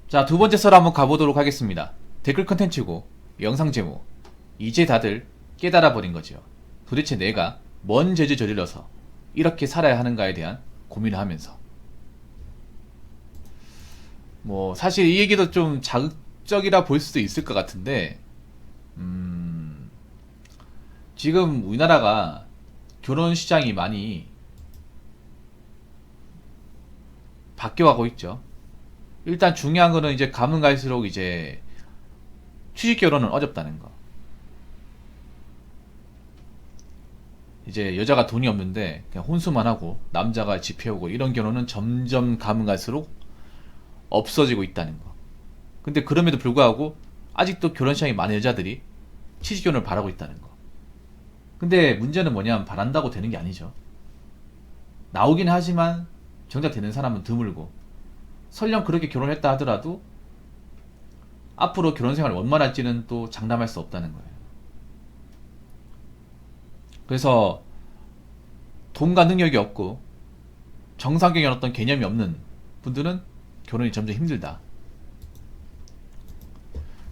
자, 두 번째 썰 한번 가보도록 하겠습니다. 댓글 컨텐츠고 영상 제목. 이제 다들 깨달아 버린 거지요. 도대체 내가 뭔 죄를 저질러서 이렇게 살아야 하는가에 대한 고민을 하면서, 뭐 사실 이 얘기도 좀 자극적이라 볼 수도 있을 것 같은데, 지금 우리나라가 결혼 시장이 많이 바뀌어가고 있죠. 일단 중요한 거는 이제 가면 갈수록 이제 취직 결혼은 어렵다는 거. 이제 여자가 돈이 없는데 그냥 혼수만 하고 남자가 집 해오고 이런 결혼은 점점 가면 갈수록 없어지고 있다는 거. 근데 그럼에도 불구하고 아직도 결혼 시장이 많은 여자들이 취직 결혼을 바라고 있다는 거. 근데 문제는 뭐냐면 바란다고 되는 게 아니죠. 나오긴 하지만 정작 되는 사람은 드물고, 설령 그렇게 결혼했다 하더라도 앞으로 결혼 생활을 원만할지는 또 장담할 수 없다는 거예요. 그래서 돈과 능력이 없고 정상적인 어떤 개념이 없는 분들은 결혼이 점점 힘들다.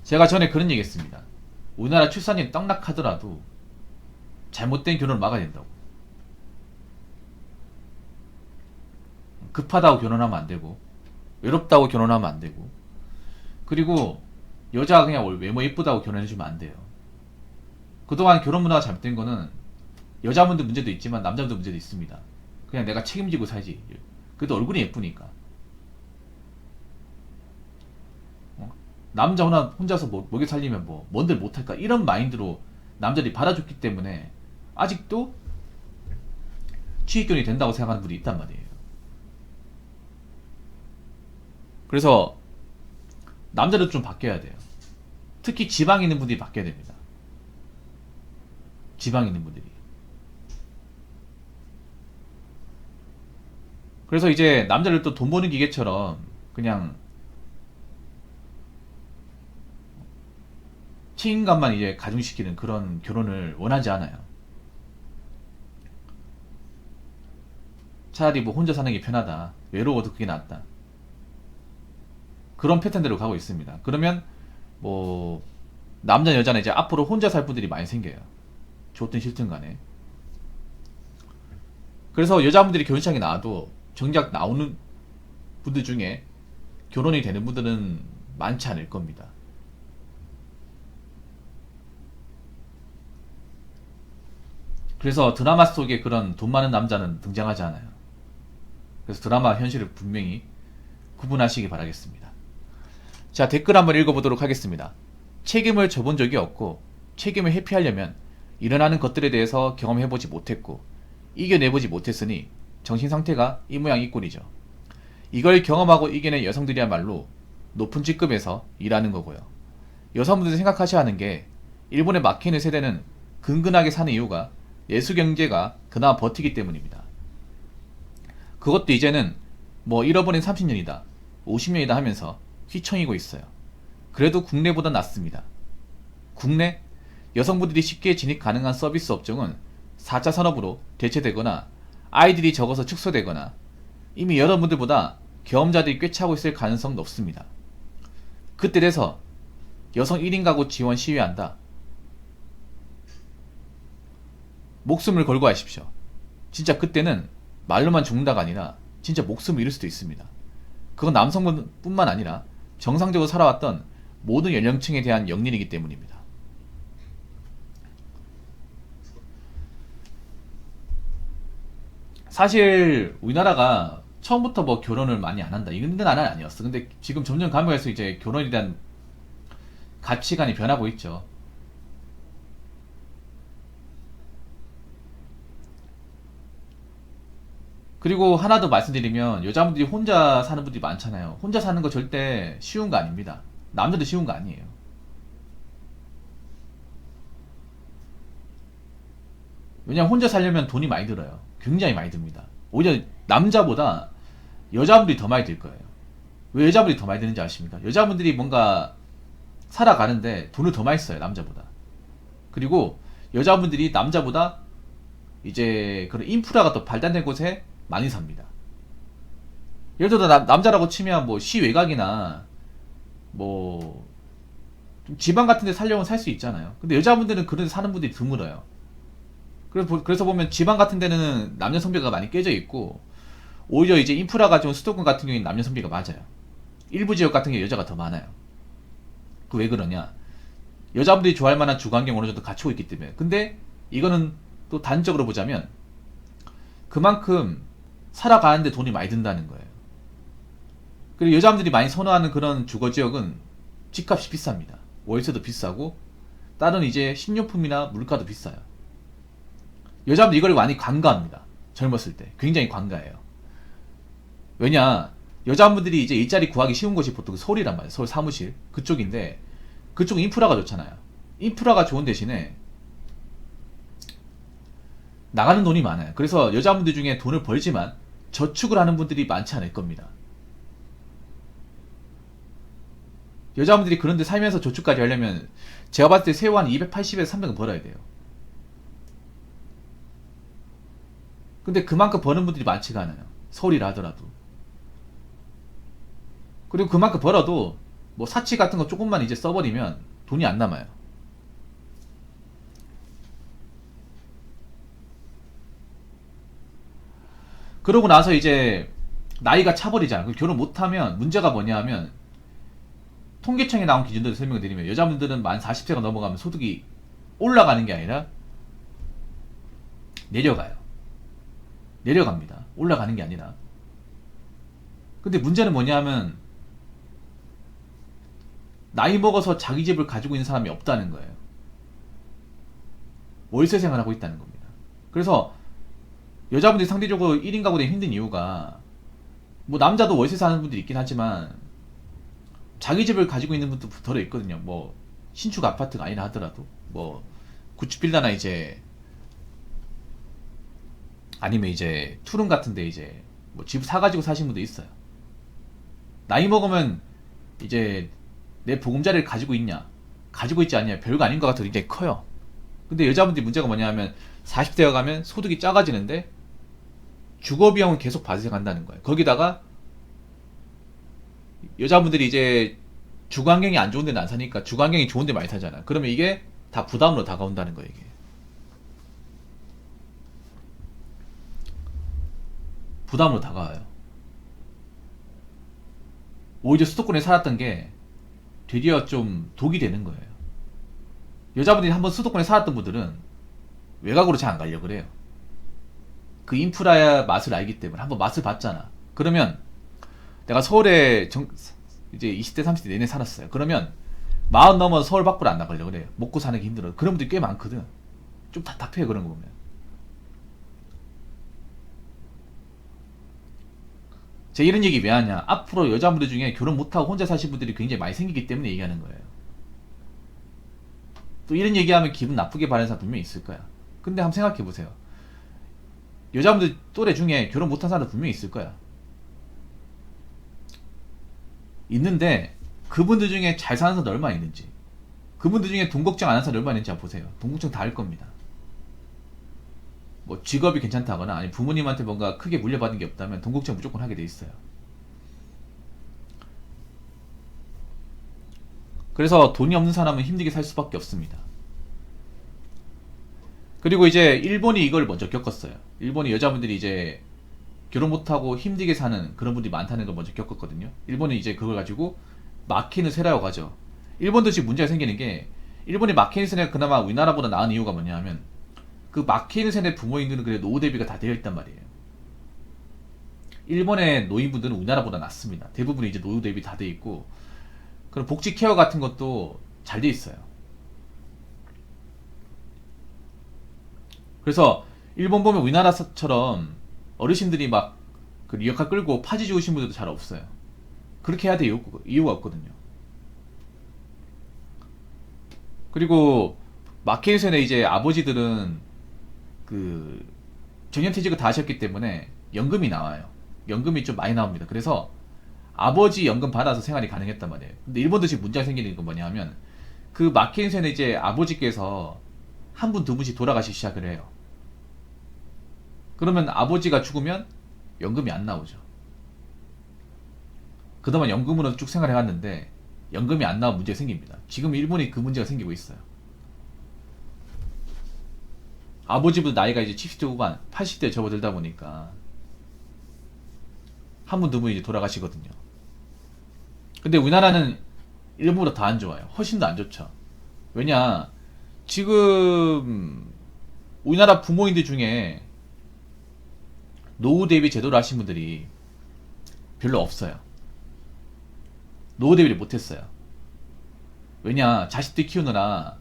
제가 전에 그런 얘기 했습니다. 우리나라 출산율이 떡락하더라도 잘못된 결혼을 막아야 된다고. 급하다고 결혼하면 안 되고, 외롭다고 결혼하면 안 되고, 그리고 여자가 그냥 외모 예쁘다고 결혼해주면 안 돼요. 그동안 결혼 문화가 잘못된 거는 여자분들 문제도 있지만 남자분들 문제도 있습니다. 그냥 내가 책임지고 살지. 그래도 얼굴이 예쁘니까. 남자 혼자서 먹여 살리면 뭐 뭔들 못할까, 이런 마인드로 남자들이 받아줬기 때문에 아직도 취직결혼이 된다고 생각하는 분이 있단 말이에요. 그래서 남자도 좀 바뀌어야 돼요. 특히 지방에 있는 분들이 바뀌어야 됩니다. 지방에 있는 분들이. 그래서 이제 남자를 또 돈 버는 기계처럼 그냥 책임감만 이제 가중시키는 그런 결혼을 원하지 않아요. 차라리 뭐 혼자 사는 게 편하다, 외로워도 그게 낫다, 그런 패턴대로 가고 있습니다. 그러면 뭐 남자 여자는 이제 앞으로 혼자 살 분들이 많이 생겨요. 좋든 싫든 간에. 그래서 여자분들이 결혼식장에 나와도 정작 나오는 분들 중에 결혼이 되는 분들은 많지 않을 겁니다. 그래서 드라마 속에 그런 돈 많은 남자는 등장하지 않아요. 그래서 드라마 현실을 분명히 구분하시기 바라겠습니다. 자, 댓글 한번 읽어보도록 하겠습니다. 책임을 져본 적이 없고 책임을 회피하려면 일어나는 것들에 대해서 경험해보지 못했고 이겨내보지 못했으니 정신상태가 이 모양 이 꼴이죠. 이걸 경험하고 이겨낸 여성들이야말로 높은 직급에서 일하는 거고요. 여성분들이 생각하셔야 하는 게, 일본의 막히는 세대는 근근하게 사는 이유가 내수경제가 그나마 버티기 때문입니다. 그것도 이제는 뭐 잃어버린 30년이다 50년이다 하면서 휘청이고 있어요. 그래도 국내보다 낫습니다. 국내 여성분들이 쉽게 진입 가능한 서비스 업종은 4차 산업으로 대체되거나 아이들이 적어서 축소되거나 이미 여러분들보다 경험자들이 꽤 차고 있을 가능성은 높습니다. 그때 돼서 여성 1인 가구 지원 시위한다, 목숨을 걸고 하십시오. 진짜 그때는 말로만 죽는다가 아니라 진짜 목숨을 잃을 수도 있습니다. 그건 남성분뿐만 아니라 정상적으로 살아왔던 모든 연령층에 대한 역린이기 때문입니다. 사실 우리나라가 처음부터 뭐 결혼을 많이 안 한다 이건 나는 아니었어. 근데 지금 점점 가면서 이제 결혼에 대한 가치관이 변하고 있죠. 그리고 하나 더 말씀드리면, 여자분들이 혼자 사는 분들이 많잖아요. 혼자 사는 거 절대 쉬운 거 아닙니다. 남자도 쉬운 거 아니에요. 왜냐면 혼자 살려면 돈이 많이 들어요. 굉장히 많이 듭니다. 오히려 남자보다 여자분들이 더 많이 들 거예요. 왜 여자분들이 더 많이 드는지 아십니까? 여자분들이 뭔가 살아가는데 돈을 더 많이 써요, 남자보다. 그리고 여자분들이 남자보다 이제 그런 인프라가 더 발달된 곳에 많이 삽니다. 예를 들어 남자라고 치면 뭐 시외곽이나 뭐 좀 지방 같은 데 살려면 살 수 있잖아요. 근데 여자분들은 그런 데 사는 분들이 드물어요. 그래서 보면 지방 같은 데는 남녀 성비가 많이 깨져 있고, 오히려 이제 인프라가 좀 수도권 같은 경우에는 남녀 성비가 맞아요. 일부 지역 같은 경우 여자가 더 많아요. 그 왜 그러냐? 여자분들이 좋아할 만한 주거 환경 어느 정도 갖추고 있기 때문에. 근데 이거는 또 단적으로 보자면 그만큼 살아가는데 돈이 많이 든다는 거예요. 그리고 여자분들이 많이 선호하는 그런 주거 지역은 집값이 비쌉니다. 월세도 비싸고 다른 이제 식료품이나 물가도 비싸요. 여자분들 이걸 많이 관가합니다. 젊었을 때 굉장히 관가해요. 왜냐, 여자분들이 이제 일자리 구하기 쉬운 곳이 보통 서울이란 말이에요. 서울 사무실 그쪽인데, 그쪽 인프라가 좋잖아요. 인프라가 좋은 대신에 나가는 돈이 많아요. 그래서 여자분들 중에 돈을 벌지만 저축을 하는 분들이 많지 않을 겁니다. 여자분들이 그런데 살면서 저축까지 하려면 제가 봤을 때 세후 한 280에서 300은 벌어야 돼요. 근데 그만큼 버는 분들이 많지가 않아요. 서울이라 하더라도. 그리고 그만큼 벌어도 뭐 사치 같은 거 조금만 이제 써버리면 돈이 안 남아요. 그러고 나서 이제 나이가 차버리잖아. 결혼 못하면 문제가 뭐냐 하면, 통계청에 나온 기준대로 설명을 드리면 여자분들은 만 40세가 넘어가면 소득이 올라가는 게 아니라 내려가요. 내려갑니다. 올라가는 게 아니라. 근데 문제는 뭐냐 하면 나이 먹어서 자기 집을 가지고 있는 사람이 없다는 거예요. 월세 생활하고 있다는 겁니다. 그래서 여자분들이 상대적으로 1인 가구 되기 힘든 이유가, 뭐 남자도 월세 사는 분들이 있긴 하지만 자기 집을 가지고 있는 분도 덜어 있거든요. 뭐 신축 아파트가 아니라 하더라도 뭐 구축 빌라나 이제 아니면 이제 투룸 같은데 이제 뭐 집 사가지고 사신 분도 있어요. 나이 먹으면 이제 내 보금자리를 가지고 있냐 가지고 있지 않냐 별거 아닌 것 같아도 굉장히 커요. 근데 여자분들이 문제가 뭐냐 하면 40대가 가면 소득이 작아지는데 주거비용은 계속 발생한다는 거예요. 거기다가 여자분들이 이제 주거환경이 안 좋은 데는 안 사니까 주거환경이 좋은 데 많이 사잖아요. 그러면 이게 다 부담으로 다가온다는 거예요. 이게 부담으로 다가와요. 오히려 수도권에 살았던 게 되려 좀 독이 되는 거예요. 여자분들이 한번 수도권에 살았던 분들은 외곽으로 잘 안 가려고 그래요. 그 인프라의 맛을 알기 때문에. 한번 맛을 봤잖아. 그러면 내가 서울에 이제 20대 30대 내내 살았어요. 그러면 40 넘어서 서울 밖으로 안 나가려고 그래요. 먹고 사는 게 힘들어. 그런 분들이 꽤 많거든. 좀 답답해요, 그런 거 보면. 제가 이런 얘기 왜 하냐, 앞으로 여자분들 중에 결혼 못하고 혼자 사실 분들이 굉장히 많이 생기기 때문에 얘기하는 거예요. 또 이런 얘기하면 기분 나쁘게 받는 사람 분명히 있을 거야. 근데 한번 생각해보세요. 여자분들 또래 중에 결혼 못한 사람 분명히 있을 거야. 있는데 그분들 중에 잘 사는 사람 얼마나 있는지, 그분들 중에 돈 걱정 안 하는 사람 얼마나 있는지 한번 보세요. 돈 걱정 다 할 겁니다. 뭐 직업이 괜찮다거나 아니 부모님한테 뭔가 크게 물려받은 게 없다면 돈 걱정 무조건 하게 돼 있어요. 그래서 돈이 없는 사람은 힘들게 살 수밖에 없습니다. 그리고 이제 일본이 이걸 먼저 겪었어요. 일본이 여자분들이 이제 결혼 못하고 힘들게 사는 그런 분들이 많다는 걸 먼저 겪었거든요. 일본은 이제 그걸 가지고 마케는 세라고 하죠. 일본도 지금 문제가 생기는 게, 일본의 마케는 세가 그나마 우리나라보다 나은 이유가 뭐냐 하면, 그 마케는 세대 부모님들은 그래 노후 대비가 다 되어 있단 말이에요. 일본의 노인분들은 우리나라보다 낫습니다. 대부분 이제 노후 대비 다 되어 있고, 그런 복지 케어 같은 것도 잘 되어 있어요. 그래서 일본 보면 우리나라처럼 어르신들이 막 그 리어카 끌고 파지 주우신 분들도 잘 없어요. 그렇게 해야 될 이유가 없거든요. 그리고 마케이센의 이제 아버지들은 그 정년퇴직을 다 하셨기 때문에 연금이 나와요. 연금이 좀 많이 나옵니다. 그래서 아버지 연금 받아서 생활이 가능했단 말이에요. 근데 일본도 지금 문제가 생기는 건 뭐냐 하면, 그 마케이센의 이제 아버지께서 한 분 두 분씩 돌아가시기 시작을 해요. 그러면 아버지가 죽으면 연금이 안 나오죠. 그동안 연금으로 쭉 생활해 왔는데 연금이 안 나오면 문제가 생깁니다. 지금 일본이 그 문제가 생기고 있어요. 아버지부터 나이가 이제 70대 후반, 80대에 접어들다 보니까 한 분 두 분이 이제 돌아가시거든요. 근데 우리나라는 일본보다 더 안 좋아요. 훨씬 더 안 좋죠. 왜냐, 지금 우리나라 부모님들 중에 노후 대비 제도를 하신 분들이 별로 없어요. 노후 대비를 못했어요. 왜냐, 자식들 키우느라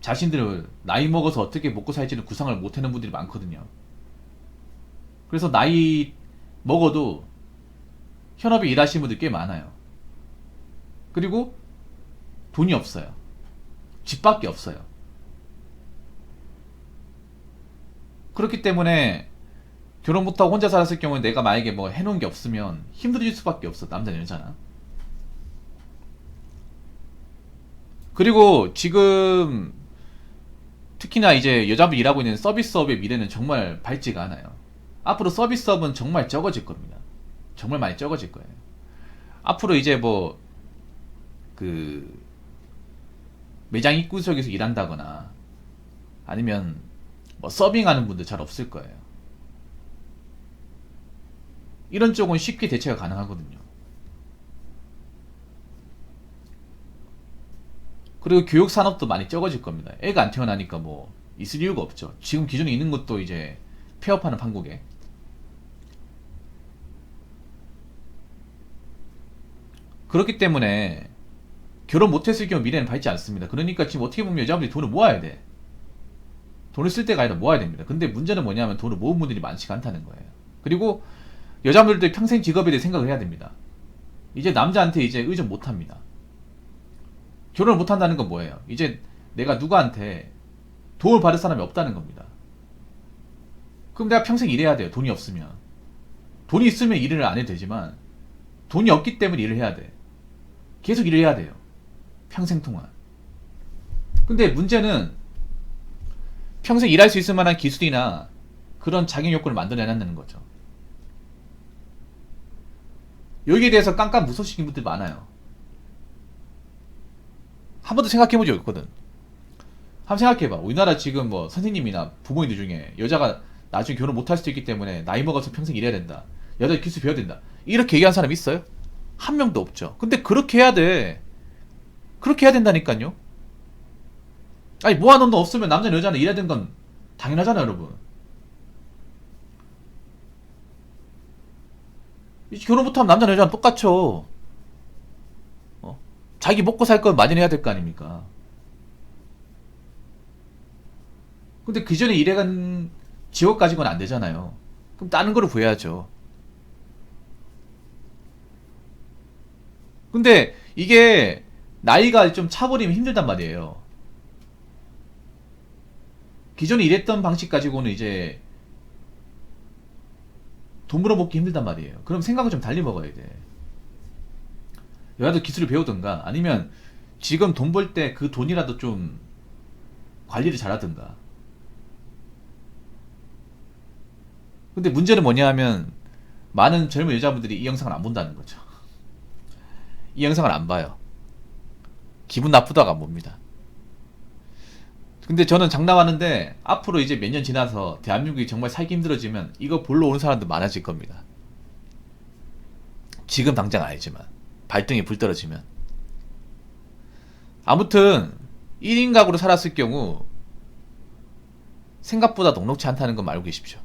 자신들을 나이 먹어서 어떻게 먹고 살지는 구상을 못하는 분들이 많거든요. 그래서 나이 먹어도 현업에 일하시는 분들 꽤 많아요. 그리고 돈이 없어요. 집밖에 없어요. 그렇기 때문에 결혼 못하고 혼자 살았을 경우에 내가 만약에 뭐 해놓은 게 없으면 힘들어질 수밖에 없어. 남자는 여자나. 그리고 지금 특히나 이제 여자분이 일하고 있는 서비스업의 미래는 정말 밝지가 않아요. 앞으로 서비스업은 정말 적어질 겁니다. 정말 많이 적어질 거예요. 앞으로 이제 뭐 그 매장 입구석에서 일한다거나 아니면 뭐 서빙하는 분들 잘 없을 거예요. 이런 쪽은 쉽게 대체가 가능하거든요. 그리고 교육 산업도 많이 적어질 겁니다. 애가 안 태어나니까 뭐 있을 이유가 없죠. 지금 기존에 있는 것도 이제 폐업하는 판국에. 그렇기 때문에 결혼 못했을 경우 미래는 밝지 않습니다. 그러니까 지금 어떻게 보면 여자분들이 돈을 모아야 돼. 돈을 쓸 때가 아니라 모아야 됩니다. 근데 문제는 뭐냐면 돈을 모은 분들이 많지가 않다는 거예요. 그리고 여자분들도 평생 직업에 대해 생각을 해야 됩니다. 이제 남자한테 이제 의존 못합니다. 결혼을 못한다는 건 뭐예요? 이제 내가 누구한테 도움을 받을 사람이 없다는 겁니다. 그럼 내가 평생 일해야 돼요. 돈이 없으면. 돈이 있으면 일을 안 해도 되지만 돈이 없기 때문에 일을 해야 돼. 계속 일을 해야 돼요. 평생 동안. 근데 문제는 평생 일할 수 있을 만한 기술이나 그런 자격 요건을 만들어내놨다는 거죠. 여기에 대해서 깜깜 무소식인 분들 많아요. 한 번도 생각해본 적 없거든. 한번 생각해봐. 우리나라 지금 뭐 선생님이나 부모님들 중에 여자가 나중에 결혼 못할 수도 있기 때문에 나이 먹어서 평생 일해야 된다. 여자 기술 배워야 된다. 이렇게 얘기한 사람 있어요? 한 명도 없죠. 근데 그렇게 해야 돼. 그렇게 해야 된다니까요. 아니 모아놓은 돈 없으면 남자는 여자는 일해야 되는 건 당연하잖아요, 여러분. 결혼 못하면 남자는 여자는 똑같죠. 자기 먹고 살 건 마련해야 될 거 아닙니까? 근데 그 전에 일해간 직업 가지고는 안 되잖아요. 그럼 다른 거를 구해야죠. 근데 이게 나이가 좀 차버리면 힘들단 말이에요. 기존에 일했던 방식 가지고는 이제 돈 벌어먹기 힘들단 말이에요. 그럼 생각을 좀 달리 먹어야 돼. 여자도 기술을 배우든가 아니면 지금 돈 벌 때 그 돈이라도 좀 관리를 잘하든가. 근데 문제는 뭐냐 하면 많은 젊은 여자분들이 이 영상을 안 본다는 거죠. 이 영상을 안 봐요. 기분 나쁘다고 안 봅니다. 근데 저는 장담하는데 앞으로 이제 몇 년 지나서 대한민국이 정말 살기 힘들어지면 이거 보러 오는 사람도 많아질 겁니다. 지금 당장 알지만 발등에 불 떨어지면. 아무튼 1인 가구로 살았을 경우 생각보다 녹록지 않다는 건 알고 계십시오.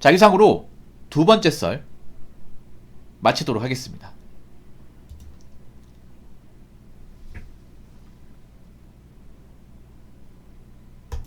자, 이상으로 두 번째 썰 마치도록 하겠습니다.